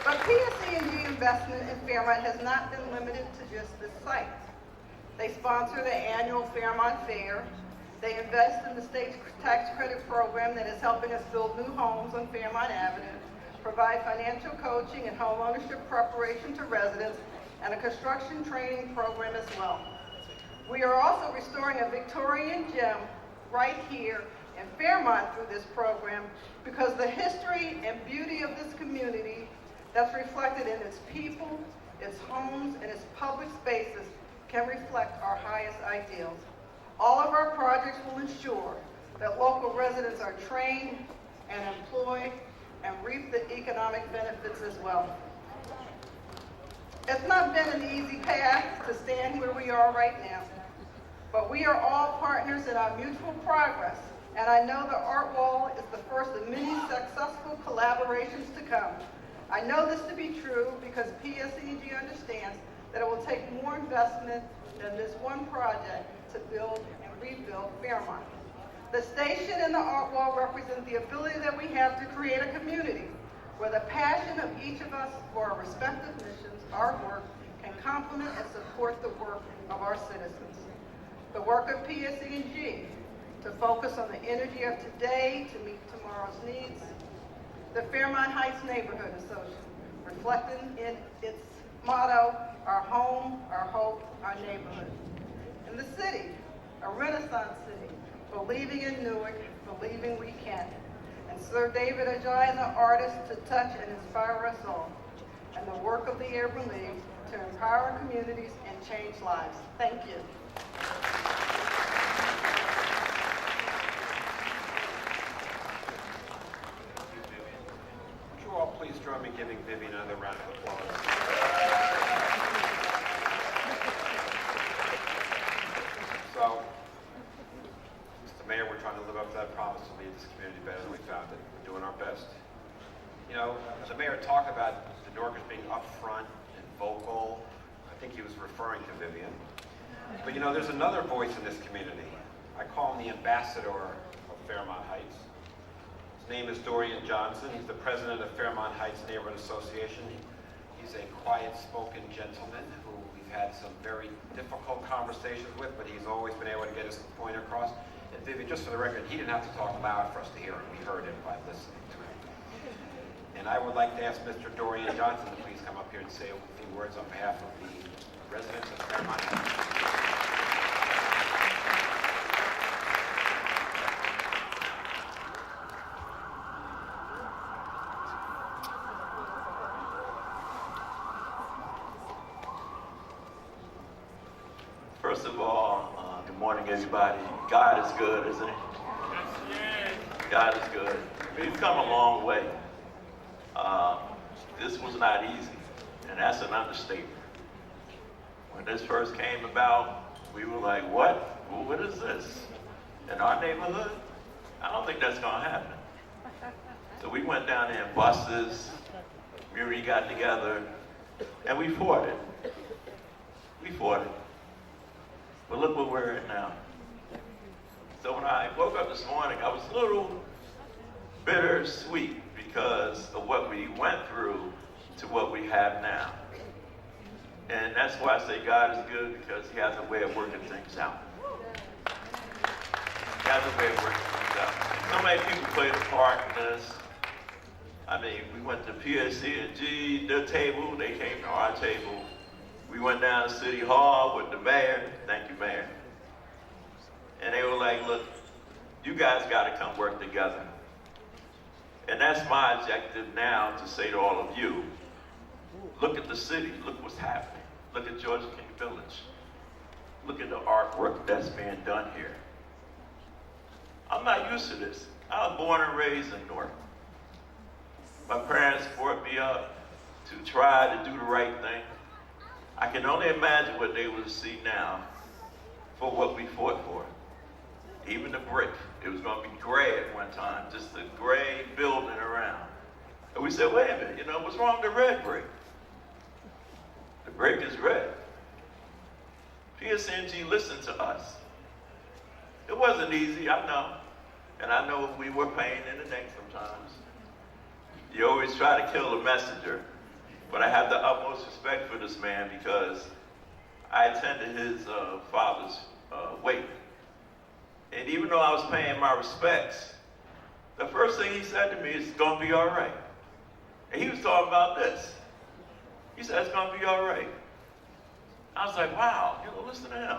But PSEG investment in Fairmount has not been limited to just this site. They sponsor the annual Fairmount Fair. They invest in the state tax credit program that is helping us build new homes on Fairmount Avenue, provide financial coaching and home ownership preparation to residents, and a construction training program as well. We are also restoring a Victorian gem right here in Fairmount through this program, because the history and beauty of this community that's reflected in its people, its homes, and its public spaces can reflect our highest ideals. All of our projects will ensure that local residents are trained and employed and reap the economic benefits as well. It's not been an easy path to stand where we are right now, but we are all partners in our mutual progress, and I know the art wall is the first of many successful collaborations to come. I know this to be true because PSEG understands that it will take more investment than this one project to build and rebuild Fairmount. The station and the art wall represent the ability that we have to create a community where the passion of each of us for our respective missions, our work, can complement and support the work of our citizens. The work of PSEG to focus on the energy of today to meet tomorrow's needs. The Fairmount Heights Neighborhood Association, reflecting in its motto, our home, our hope, our neighborhood. In the city, a Renaissance city, believing in Newark, believing we can. And Sir David Ajayi and the artists to touch and inspire us all. And the work of the Urban League to empower communities and change lives. Thank you. Would you all please join me in giving Vivian another round of applause? So, Mr. Mayor, we're trying to live up to that promise to leave this community better than we found it. We're doing our our best. You know, the mayor talked about the Newarkers being upfront and vocal. I think he was referring to Vivian. But you know, there's another voice in this community. I call him the ambassador of Fairmount Heights. His name is Dorian Johnson. He's the president of Fairmount Heights Neighborhood Association. He's a quiet-spoken gentleman who we've had some very difficult conversations with, but he's always been able to get his point across. And Vivian, just for the record, he didn't have to talk loud for us to hear him. We heard him by listening to him. And I would like to ask Mr. Dorian Johnson to please come up here and say a few words on behalf of the residents of Fairmount Heights. First of all, good morning, everybody. God is good, isn't he? God is good. We've come a long way. This was not easy, and that's an understatement. When this first came about, we were like, what? Well, what is this? In our neighborhood? I don't think that's going to happen. So we went down there in buses, we got together, and we fought it. We fought it. But look where we're at now. So when I woke up this morning, I was a little bittersweet because of what we went through to what we have now. And that's why I say God is good, because he has a way of working things out. He has a way of working things out. So many people played a part in this. I mean, we went to PSEG, their table, they came to our table. We went down to City Hall with the mayor. Thank you, Mayor. And they were like, look, you guys got to come work together. And that's my objective now, to say to all of you, look at the city, look what's happening. Look at Georgia King Village. Look at the artwork that's being done here. I'm not used to this. I was born and raised in Newark. My parents brought me up to try to do the right thing. I can only imagine what they will see now for what we fought for. Even the brick. It was going to be gray at one time, just a gray building around. And we said, wait a minute, you know, what's wrong with the red brick? The brick is red. PSEG listened to us. It wasn't easy, I know. And I know we were pain in the neck sometimes. You always try to kill a messenger. But I have the utmost respect for this man because I attended his father's wake. And even though I was paying my respects, the first thing he said to me is, it's going to be all right. And he was talking about this. He said, it's going to be all right. I was like, wow, you know, listen to him.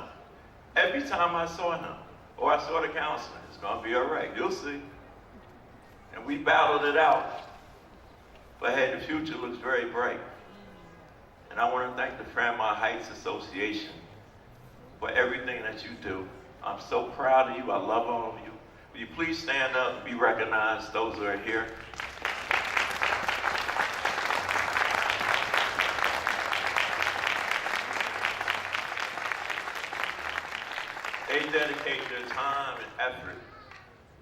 Every time I saw him, or I saw the councilman, it's going to be all right. You'll see. And we battled it out. But hey, the future looks very bright. And I want to thank the Fairmount Heights Association for everything that you do. I'm so proud of you. I love all of you. Will you please stand up and be recognized, those who are here? They dedicate their time and effort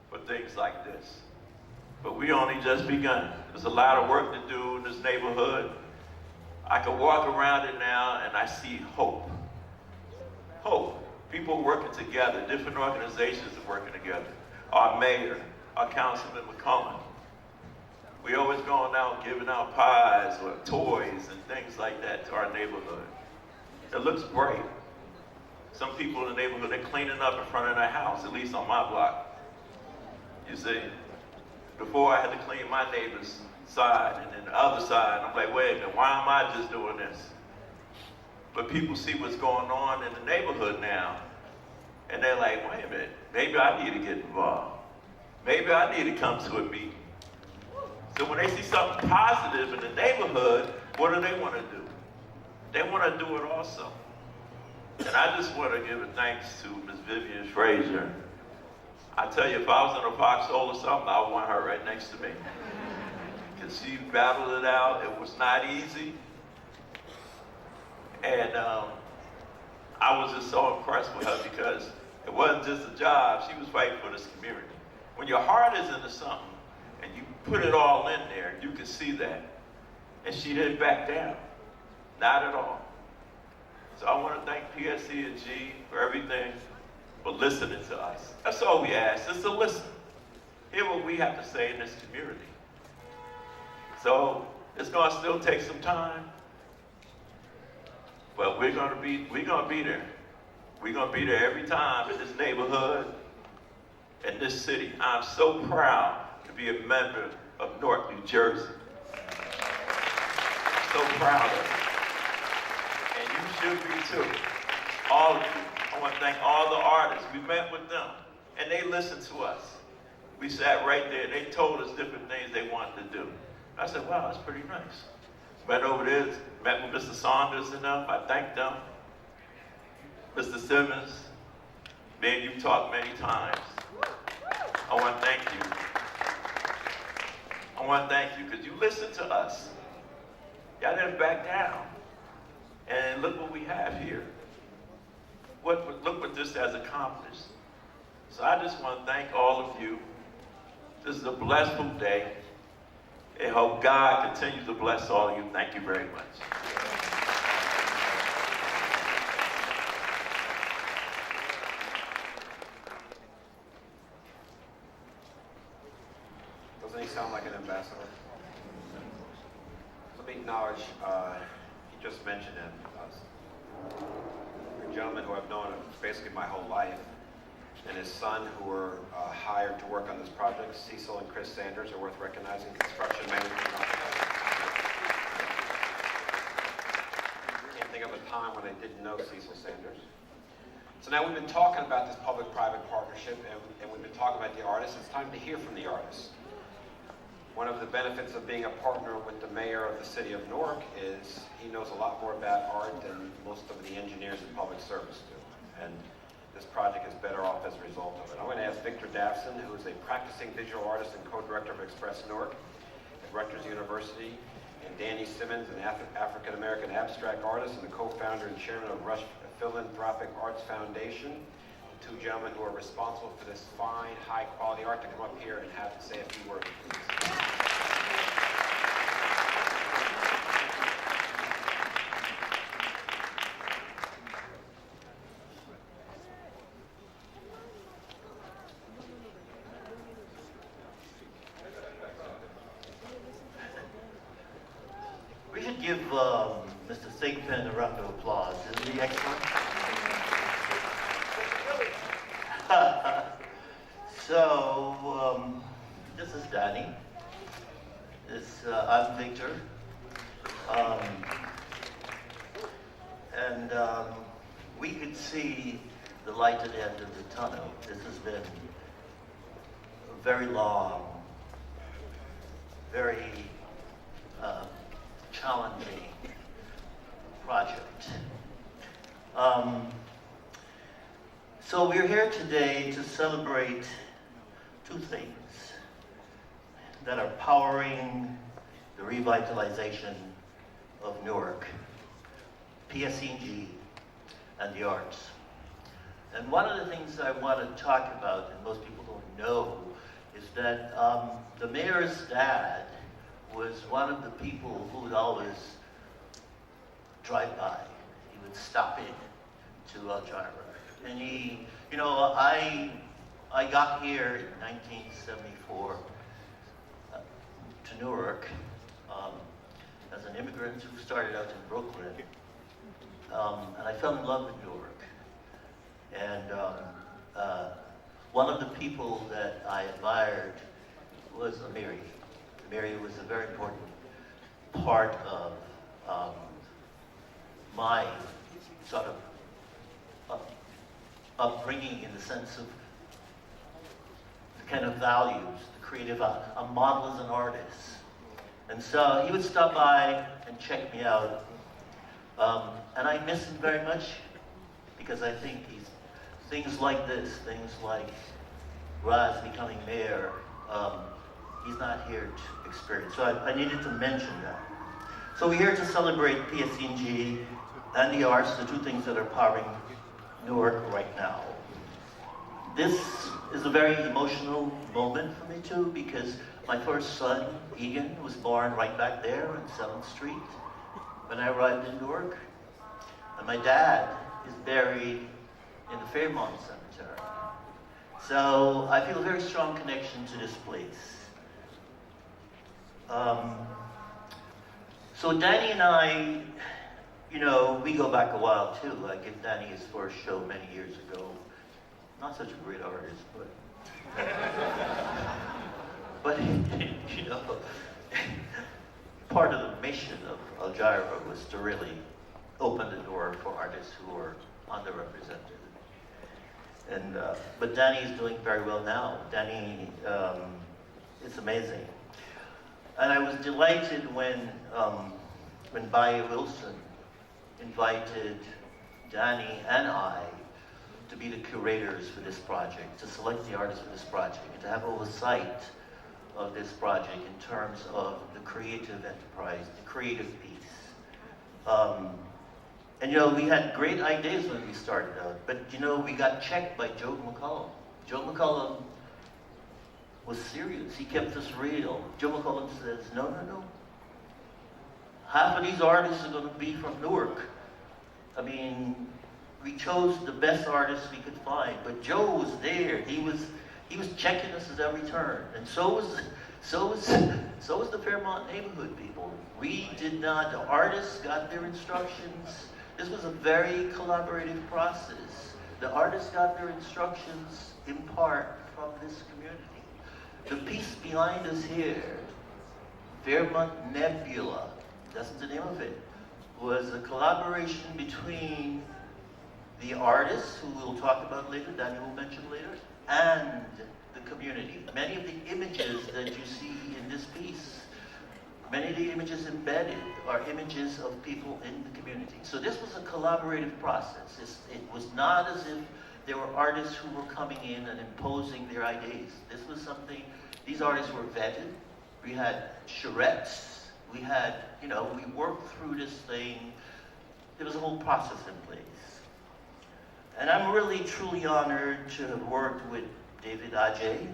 for things like this. But we only just begun. There's a lot of work to do in this neighborhood. I can walk around it now and I see hope. Hope. People working together, different organizations are working together. Our mayor, our Councilman McCollum. We always going out giving out pies or toys and things like that to our neighborhood. It looks bright. Some people in the neighborhood, they're cleaning up in front of their house, at least on my block. You see? Before I had to clean my neighbor's side and then the other side. I'm like, wait a minute, why am I just doing this? But people see what's going on in the neighborhood now. And they're like, wait a minute, maybe I need to get involved. Maybe I need to come to a meeting. So when they see something positive in the neighborhood, what do they want to do? They want to do it also. And I just want to give a thanks to Ms. Vivian Frazier. I tell you, if I was in a foxhole or something, I would want her right next to me. Because she battled it out. It was not easy. And I was just so impressed with her because it wasn't just a job. She was fighting for this community. When your heart is into something and you put it all in there. You could see that. And she didn't back down. Not at all. So I want to thank PSEG for everything, for listening to us. That's all we ask, is to listen. Hear what we have to say in this community. So it's going to still take some time, but we're going to be there. We're going to be there every time in this neighborhood, in this city. I'm so proud to be a member of Newark, New Jersey. So proud of it. And you should be too. All of you. I want to thank all the artists. We met with them, and they listened to us. We sat right there. They told us different things they wanted to do. I said, wow, that's pretty nice. Went over there, met with Mr. Saunders and them. I thanked them. Mr. Simmons, me and you talked many times. I want to thank you. I want to thank you because you listened to us. Y'all didn't back down. And look what we have here. Look what this has accomplished. So I just want to thank all of you. This is a blessful day. And hope God continues to bless all of you. Thank you very much. Doesn't he sound like an ambassador? Let me acknowledge, he just mentioned him. A gentleman who I've known basically my whole life, and his son who were hired to work on this project. Cecil and Chris Sanders are worth recognizing, construction management. Can't think of a time when I didn't know Cecil Sanders. So now we've been talking about this public-private partnership, and we've been talking about the artists. It's time to hear from the artists. One of the benefits of being a partner with the mayor of the city of Newark is he knows a lot more about art than most of the engineers in public service do. And this project is better off as a result of it. I'm going to ask Victor Davson, who is a practicing visual artist and co-director of Express Newark at Rutgers University, and Danny Simmons, an African-American abstract artist and the co-founder and chairman of Rush Philanthropic Arts Foundation, two gentlemen who are responsible for this fine, high-quality art, to come up here and have to say a few words, please. We should give Mr. Thigpen a round of applause. Isn't he excellent? So, this is Danny. I'm Victor. And we could see the light at the end of the tunnel. This has been a very long, very challenging project. So we're here today to celebrate two things that are powering the revitalization of Newark: PSEG and the arts. And one of the things I want to talk about, and most people don't know, is that the mayor's dad was one of the people who would always drive by. He would stop in to Elgina. And he, you know, I got here in 1974 to Newark as an immigrant who started out in Brooklyn. And I fell in love with Newark. And one of the people that I admired was Amiri. Amiri was a very important part of my sort of upbringing, in the sense of the kind of values, the creative, a model as an artist. And so he would stop by and check me out. And I miss him very much, because I think things like this, things like Raz becoming mayor, he's not here to experience. So I needed to mention that. So we're here to celebrate PSEG and the arts, the two things that are powering Newark right now. This is a very emotional moment for me too, because My first son, Egan, was born right back there on 7th Street when I arrived in Newark. And my dad is buried in the Fairmount Cemetery. So I feel a very strong connection to this place. So Danny and I, you know, we go back a while too. I gave Danny his first show many years ago. Not such a great artist, but but you know, part of the mission of Elvira was to really open the door for artists who are underrepresented. And but Danny is doing very well now. Danny, it's amazing. And I was delighted when Baye Wilson invited Danny and I to be the curators for this project, to select the artists for this project, and to have oversight of this project in terms of the creative enterprise, the creative piece. And you know, we had great ideas when we started out, but you know, we got checked by Joe McCollum. Joe McCollum was serious. He kept us real. Joe McCollum says, no, no, no. Half of these artists are going to be from Newark. I mean, we chose the best artists we could find, but Joe was there. He was checking us at every turn, and so was the Fairmount neighborhood people. We did not. The artists got their instructions. This was a very collaborative process. The artists got their instructions in part from this community. The piece behind us here, Fairmount Nebula, that's the name of it, was a collaboration between the artists, who we'll talk about later, Daniel will mention later, and the community. Many of the images that you see in this piece, many of the images embedded are images of people in the community. So this was a collaborative process. It was not as if there were artists who were coming in and imposing their ideas. This was something, these artists were vetted. We had charrettes. We had, you know, we worked through this thing. There was a whole process in place. And I'm really, truly honored to have worked with David Ajay,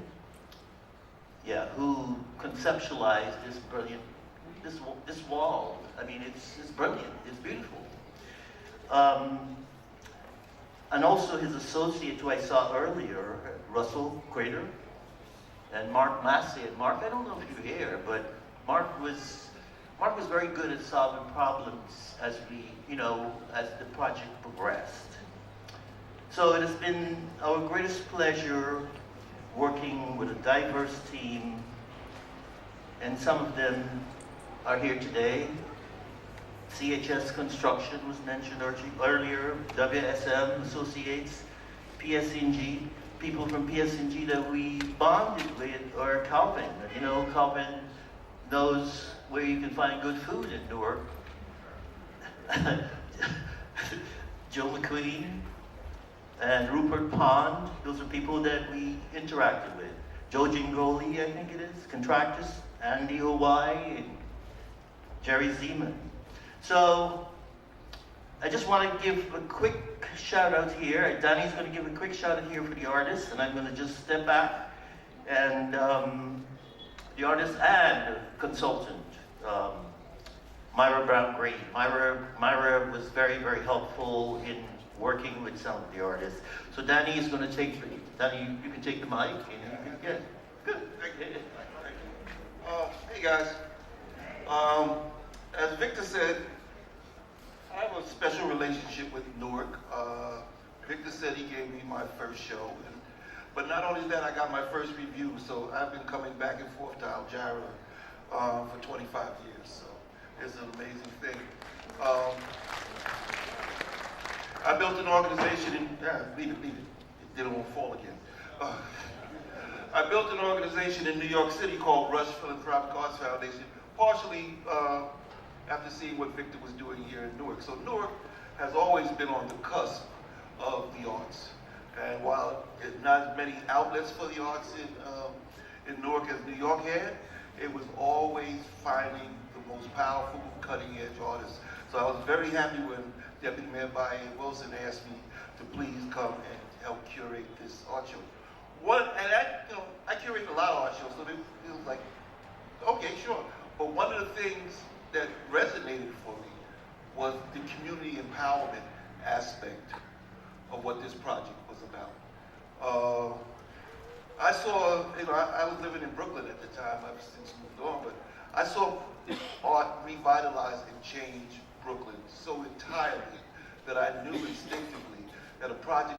who conceptualized this brilliant, this wall. I mean, it's brilliant, it's beautiful. And also his associate, who I saw earlier, Russell Crater, and Mark Massey. And Mark, I don't know if you're here, but Mark was very good at solving problems as we, you know, as the project progressed. So it has been our greatest pleasure working with a diverse team, and some of them are here today. CHS Construction was mentioned earlier, WSM Associates, PSEG, people from PSEG that we bonded with, or COWHN. You know, COWHN knows where you can find good food in Newark. Joe McQueen and Rupert Pond, those are people that we interacted with. Joe Gingoli, I think it is, contractors, Andy O.Y., and Jerry Zeman. So, I just want to give a quick shout out here. Danny's going to give a quick shout out here for the artists, and I'm going to just step back and the artist and consultant, Myra Brown-Green. Myra was very, very helpful in working with some of the artists. So Danny is going to take, Danny, you can take the mic, and you can get, good. Hey guys, as Victor said, I have a special relationship with Newark. Victor said he gave me my first show, but not only that, I got my first review, so I've been coming back and forth to Elvira for 25 years, so it's an amazing thing. I built an organization leave it, it won't fall again. I built an organization in New York City called Rush Philanthropic Arts Foundation, partially after seeing what Victor was doing here in Newark. So Newark has always been on the cusp of the arts. And while there's not as many outlets for the arts in Newark as New York had, it was always finding the most powerful, cutting-edge artists. So I was very happy when Deputy Mayor Baye Wilson asked me to please come and help curate this art show. I curate a lot of art shows, so it was like, okay, sure. But one of the things that resonated for me was the community empowerment aspect of what this project was about. I saw, I was living in Brooklyn at the time, I've since moved on, but I saw art revitalize and change Brooklyn so entirely that I knew instinctively that a project